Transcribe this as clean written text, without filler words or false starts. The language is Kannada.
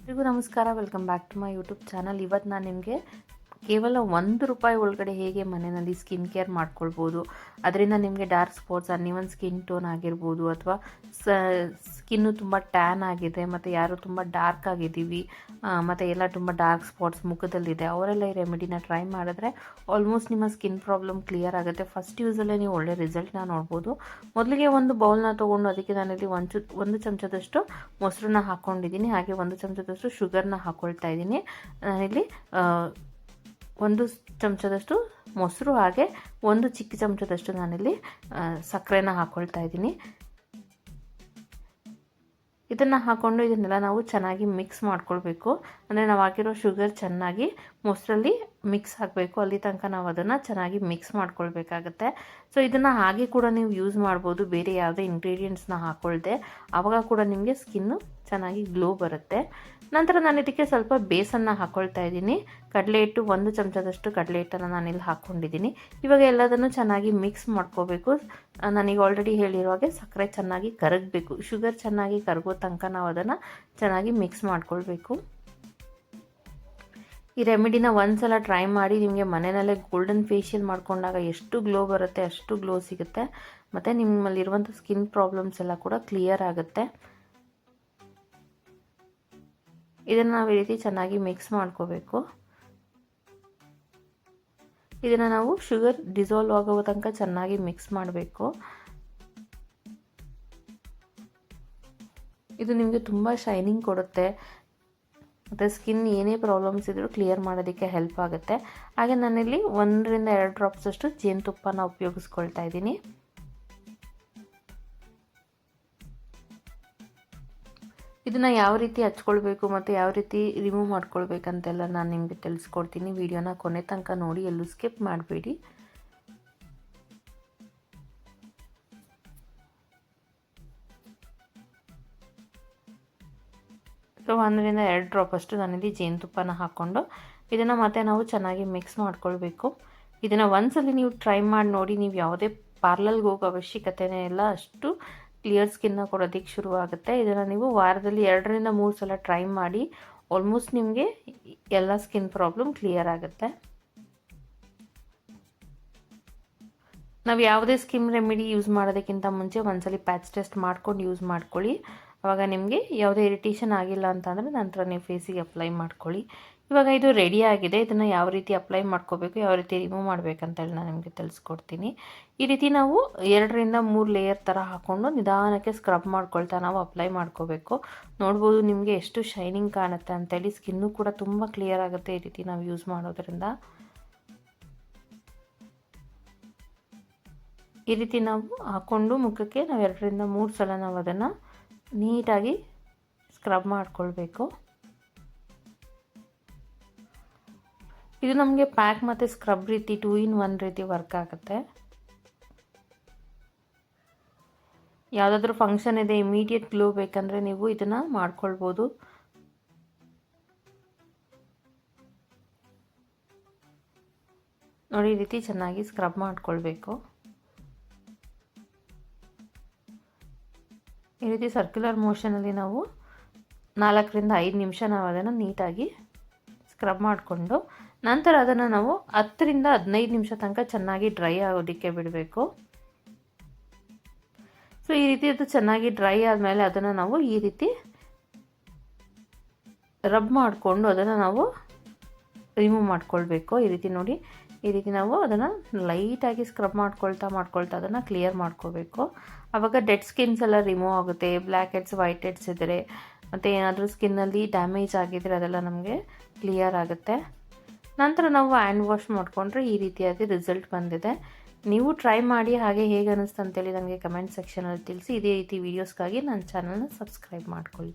ಎಲ್ರಿಗೂ ನಮಸ್ಕಾರ. Welcome back to my YouTube channel. ಇವತ್ತು ನಾನು ನಿಮಗೆ ಕೇವಲ ₹1 ಒಳಗಡೆ ಹೇಗೆ ಮನೆಯಲ್ಲಿ ಸ್ಕಿನ್ ಕೇರ್ ಮಾಡ್ಕೊಳ್ಬೋದು, ಅದರಿಂದ ನಿಮಗೆ dark spots, uneven skin tone ಆಗಿರ್ಬೋದು, ಅಥವಾ ಸ್ಕಿನ್ನು ತುಂಬ ಟ್ಯಾನ್ ಆಗಿದೆ ಮತ್ತು ಯಾರು ತುಂಬ ಡಾರ್ಕ್ ಆಗಿದ್ದೀವಿ ಮತ್ತು ಎಲ್ಲ ತುಂಬ ಡಾರ್ಕ್ ಸ್ಪಾಟ್ಸ್ ಮುಖದಲ್ಲಿದೆ, ಅವರೆಲ್ಲ ಈ ರೆಮಿಡಿನ ಟ್ರೈ ಮಾಡಿದ್ರೆ ಆಲ್ಮೋಸ್ಟ್ ನಿಮ್ಮ ಸ್ಕಿನ್ ಪ್ರಾಬ್ಲಮ್ ಕ್ಲಿಯರ್ ಆಗುತ್ತೆ. ಫಸ್ಟ್ ಯೂಸಲ್ಲೇ ನೀವು ಒಳ್ಳೆ ರಿಸಲ್ಟ್ನ ನೋಡ್ಬೋದು. ಮೊದಲಿಗೆ ಒಂದು ಬೌಲ್ನ ತೊಗೊಂಡು ಅದಕ್ಕೆ ನಾನಿಲ್ಲಿ ಒಂದು ಚಮಚದಷ್ಟು ಮೊಸರನ್ನ ಹಾಕ್ಕೊಂಡಿದ್ದೀನಿ. ಹಾಗೆ 1 ಚಮಚದಷ್ಟು ಶುಗರ್ನ ಹಾಕ್ಕೊಳ್ತಾ ಇದ್ದೀನಿ. ನಾನಿಲ್ಲಿ 1 ಚಮಚದಷ್ಟು ಮೊಸರು ಹಾಗೆ 1 ಚಿಕ್ಕ ಚಮಚದಷ್ಟು ನಾನಿಲ್ಲಿ ಸಕ್ಕರೆನ ಹಾಕ್ಕೊಳ್ತಾ ಇದ್ದೀನಿ. ಇದನ್ನು ಹಾಕ್ಕೊಂಡು ಇದನ್ನೆಲ್ಲ ನಾವು ಚೆನ್ನಾಗಿ ಮಿಕ್ಸ್ ಮಾಡ್ಕೊಳ್ಬೇಕು. ಅಂದರೆ ನಾವು ಹಾಕಿರೋ ಶುಗರ್ ಚೆನ್ನಾಗಿ ಮೊಸರಲ್ಲಿ ಮಿಕ್ಸ್ ಆಗಬೇಕು. ಅಲ್ಲಿ ತನಕ ನಾವು ಅದನ್ನು ಚೆನ್ನಾಗಿ ಮಿಕ್ಸ್ ಮಾಡ್ಕೊಳ್ಬೇಕಾಗತ್ತೆ. ಸೊ ಇದನ್ನು ಹಾಗೆ ಕೂಡ ನೀವು ಯೂಸ್ ಮಾಡ್ಬೋದು, ಬೇರೆ ಯಾವುದೇ ಇಂಗ್ರೀಡಿಯೆಂಟ್ಸ್ನ ಹಾಕ್ಕೊಳ್ದೆ. ಆವಾಗ ಕೂಡ ನಿಮಗೆ ಸ್ಕಿನ್ನು ಚೆನ್ನಾಗಿ ಗ್ಲೋ ಬರುತ್ತೆ. ನಂತರ ನಾನು ಇದಕ್ಕೆ ಸ್ವಲ್ಪ ಬೇಸನ್ನು ಹಾಕ್ಕೊಳ್ತಾ ಇದ್ದೀನಿ. ಕಡಲೆ ಹಿಟ್ಟು 1 ಚಮಚದಷ್ಟು ಕಡಲೆ ಹಿಟ್ಟನ್ನು ನಾನಿಲ್ಲಿ ಹಾಕ್ಕೊಂಡಿದ್ದೀನಿ. ಇವಾಗ ಎಲ್ಲದನ್ನು ಚೆನ್ನಾಗಿ ಮಿಕ್ಸ್ ಮಾಡ್ಕೋಬೇಕು. ನಾನೀಗ ಆಲ್ರೆಡಿ ಹೇಳಿರೋ ಹಾಗೆ ಸಕ್ಕರೆ ಚೆನ್ನಾಗಿ ಕರಗಬೇಕು. ಶುಗರ್ ಚೆನ್ನಾಗಿ ಕರಗೋ ತನಕ ನಾವು ಅದನ್ನು ಚೆನ್ನಾಗಿ ಮಿಕ್ಸ್ ಮಾಡ್ಕೊಳ್ಬೇಕು. ಈ ರೆಮಿಡಿನ ಒಂದ್ಸಲ ಟ್ರೈ ಮಾಡಿ. ನಿಮಗೆ ಮನೆಯಲ್ಲೇ ಗೋಲ್ಡನ್ ಫೇಶಿಯಲ್ ಮಾಡ್ಕೊಂಡಾಗ ಎಷ್ಟು ಗ್ಲೋ ಬರುತ್ತೆ ಅಷ್ಟು ಗ್ಲೋ ಸಿಗುತ್ತೆ, ಮತ್ತು ನಿಮ್ಮಲ್ಲಿರುವಂಥ ಸ್ಕಿನ್ ಪ್ರಾಬ್ಲಮ್ಸ್ ಎಲ್ಲ ಕೂಡ ಕ್ಲಿಯರ್ ಆಗುತ್ತೆ. ಇದನ್ನು ನಾವು ಈ ರೀತಿ ಚೆನ್ನಾಗಿ ಮಿಕ್ಸ್ ಮಾಡ್ಕೋಬೇಕು. ಇದನ್ನು ನಾವು ಶುಗರ್ ಡಿಸಾಲ್ವ್ ಆಗೋ ತನಕ ಚೆನ್ನಾಗಿ ಮಿಕ್ಸ್ ಮಾಡಬೇಕು. ಇದು ನಿಮಗೆ ತುಂಬ ಶೈನಿಂಗ್ ಕೊಡುತ್ತೆ ಮತ್ತು ಸ್ಕಿನ್ ಏನೇ ಪ್ರಾಬ್ಲಮ್ಸ್ ಇದ್ದರೂ ಕ್ಲಿಯರ್ ಮಾಡೋದಕ್ಕೆ ಹೆಲ್ಪ್ ಆಗುತ್ತೆ. ಹಾಗೆ ನಾನಿಲ್ಲಿ 1 ರಿಂದ 2 ಡ್ರಾಪ್ಸ್ ಅಷ್ಟು ಜೇನುತುಪ್ಪನ ಉಪಯೋಗಿಸ್ಕೊಳ್ತಾ ಇದ್ದೀನಿ. ಇದನ್ನು ಯಾವ ರೀತಿ ಹಚ್ಕೊಳ್ಬೇಕು ಮತ್ತು ಯಾವ ರೀತಿ ರಿಮೂವ್ ಮಾಡ್ಕೊಳ್ಬೇಕಂತೆಲ್ಲ ನಾನು ನಿಮಗೆ ತಿಳಿಸ್ಕೊಡ್ತೀನಿ. ವಿಡಿಯೋನ ಕೊನೆ ತನಕ ನೋಡಿ, ಎಲ್ಲೂ ಸ್ಕಿಪ್ ಮಾಡಬೇಡಿ. ಸೊ 1 ರಿಂದ 2 ಡ್ರಾಪ್ ಅಷ್ಟು ನಾನಿಲ್ಲಿ ಜೇನುತುಪ್ಪನ ಹಾಕ್ಕೊಂಡು ಇದನ್ನು ಮತ್ತೆ ನಾವು ಚೆನ್ನಾಗಿ ಮಿಕ್ಸ್ ಮಾಡ್ಕೊಳ್ಬೇಕು. ಇದನ್ನು ಒಂದ್ಸಲಿ ನೀವು ಟ್ರೈ ಮಾಡಿ ನೋಡಿ. ನೀವು ಯಾವುದೇ ಪಾರ್ಲರ್ಗೆ ಹೋಗೋ ಅವಶ್ಯಕತೆನೇ ಇಲ್ಲ, ಅಷ್ಟು ಕ್ಲಿಯರ್ ಸ್ಕಿನ್ನ ಕೊಡೋದಕ್ಕೆ ಶುರುವಾಗುತ್ತೆ. ಇದನ್ನು ನೀವು ವಾರದಲ್ಲಿ 2 ರಿಂದ 3 ಸಲ ಟ್ರೈ ಮಾಡಿ. ಆಲ್ಮೋಸ್ಟ್ ನಿಮಗೆ ಎಲ್ಲ ಸ್ಕಿನ್ ಪ್ರಾಬ್ಲಮ್ ಕ್ಲಿಯರ್ ಆಗುತ್ತೆ. ನಾವು ಯಾವುದೇ ಸ್ಕಿನ್ ರೆಮಿಡಿ ಯೂಸ್ ಮಾಡೋದಕ್ಕಿಂತ ಮುಂಚೆ ಒಂದ್ಸಲಿ ಪ್ಯಾಚ್ ಟೆಸ್ಟ್ ಮಾಡ್ಕೊಂಡು ಯೂಸ್ ಮಾಡ್ಕೊಳ್ಳಿ. ಆವಾಗ ನಿಮಗೆ ಯಾವುದೇ ಇರಿಟೇಷನ್ ಆಗಿಲ್ಲ ಅಂತಂದರೆ ನಂತರ ನೀವು ಫೇಸಿಗೆ ಅಪ್ಲೈ ಮಾಡ್ಕೊಳ್ಳಿ. ಇವಾಗ ಇದು ರೆಡಿ ಆಗಿದೆ. ಇದನ್ನು ಯಾವ ರೀತಿ ಅಪ್ಲೈ ಮಾಡ್ಕೋಬೇಕು, ಯಾವ ರೀತಿ ರಿಮೂವ್ ಮಾಡಬೇಕಂತೇಳಿ ನಾನು ನಿಮಗೆ ತಿಳಿಸ್ಕೊಡ್ತೀನಿ. ಈ ರೀತಿ ನಾವು 2 ರಿಂದ 3 ಲೇಯರ್ ಥರ ಹಾಕ್ಕೊಂಡು ನಿಧಾನಕ್ಕೆ ಸ್ಕ್ರಬ್ ಮಾಡ್ಕೊಳ್ತಾ ನಾವು ಅಪ್ಲೈ ಮಾಡ್ಕೋಬೇಕು. ನೋಡ್ಬೋದು ನಿಮಗೆ ಎಷ್ಟು ಶೈನಿಂಗ್ ಕಾಣುತ್ತೆ ಅಂತೇಳಿ. ಸ್ಕಿನ್ನು ಕೂಡ ತುಂಬ ಕ್ಲಿಯರ್ ಆಗುತ್ತೆ ಈ ರೀತಿ ನಾವು ಯೂಸ್ ಮಾಡೋದ್ರಿಂದ. ಈ ರೀತಿ ನಾವು ಹಾಕ್ಕೊಂಡು ಮುಖಕ್ಕೆ ನಾವು 2 ರಿಂದ 3 ಸಲ ನಾವು ಅದನ್ನು ನೀಟಾಗಿ ಸ್ಕ್ರಬ್ ಮಾಡ್ಕೊಳ್ಬೇಕು. ಇದು ನಮಗೆ ಪ್ಯಾಕ್ ಮತ್ತು ಸ್ಕ್ರಬ್ ರೀತಿ 2 in 1 ರೀತಿ ವರ್ಕ್ ಆಗುತ್ತೆ. ಯಾವುದಾದ್ರೂ ಫಂಕ್ಷನ್ ಇದೆ, ಇಮಿಡಿಯೇಟ್ ಗ್ಲೋ ಬೇಕಂದರೆ ನೀವು ಇದನ್ನು ಮಾಡ್ಕೊಳ್ಬೋದು. ನೋಡಿ, ಈ ರೀತಿ ಚೆನ್ನಾಗಿ ಸ್ಕ್ರಬ್ ಮಾಡ್ಕೊಳ್ಬೇಕು. ಈ ರೀತಿ ಸರ್ಕ್ಯುಲರ್ ಮೋಷನಲ್ಲಿ ನಾವು 4 ರಿಂದ 5 ನಿಮಿಷ ನಾವು ಅದನ್ನು ನೀಟಾಗಿ ಸ್ಕ್ರಬ್ ಮಾಡಿಕೊಂಡು ನಂತರ ಅದನ್ನು ನಾವು 10 ರಿಂದ 15 ನಿಮಿಷ ತನಕ ಚೆನ್ನಾಗಿ ಡ್ರೈ ಆಗೋದಕ್ಕೆ ಬಿಡಬೇಕು. ಸೊ ಈ ರೀತಿ ಅದು ಚೆನ್ನಾಗಿ ಡ್ರೈ ಆದಮೇಲೆ ಅದನ್ನು ನಾವು ಈ ರೀತಿ ರಬ್ ಮಾಡಿಕೊಂಡು ಅದನ್ನು ನಾವು ರಿಮೂವ್ ಮಾಡ್ಕೊಳ್ಬೇಕು. ಈ ರೀತಿ ನೋಡಿ, ಈ ರೀತಿ ನಾವು ಅದನ್ನು ಲೈಟಾಗಿ ಸ್ಕ್ರಬ್ ಮಾಡ್ಕೊಳ್ತಾ ಅದನ್ನು ಕ್ಲಿಯರ್ ಮಾಡ್ಕೋಬೇಕು. ಆವಾಗ ಡೆಡ್ ಸ್ಕಿನ್ಸ್ ಎಲ್ಲ ರಿಮೂವ್ ಆಗುತ್ತೆ. ಬ್ಲ್ಯಾಕ್ ಹೆಡ್ಸ್, ವೈಟ್ ಹೆಡ್ಸ್ ಇದ್ದರೆ ಮತ್ತು ಏನಾದರೂ ಸ್ಕಿನ್ನಲ್ಲಿ ಡ್ಯಾಮೇಜ್ ಆಗಿದ್ದರೆ ಅದೆಲ್ಲ ನಮಗೆ ಕ್ಲಿಯರ್ ಆಗುತ್ತೆ. ನಂತರ ನಾವು ಹ್ಯಾಂಡ್ ವಾಶ್ ಮಾಡಿಕೊಂಡ್ರೆ ಈ ರೀತಿಯಾಗಿ ರಿಸಲ್ಟ್ ಬಂದಿದೆ. ನೀವು ಟ್ರೈ ಮಾಡಿ, ಹಾಗೆ ಹೇಗೆ ಅನ್ನಿಸ್ತು ಅಂತೇಳಿ ನನಗೆ ಕಮೆಂಟ್ ಸೆಕ್ಷನಲ್ಲಿ ತಿಳಿಸಿ. ಇದೇ ರೀತಿ ವೀಡಿಯೋಸ್ಗಾಗಿ ನನ್ನ ಚಾನಲ್ನ ಸಬ್ಸ್ಕ್ರೈಬ್ ಮಾಡ್ಕೊಳ್ಳಿ.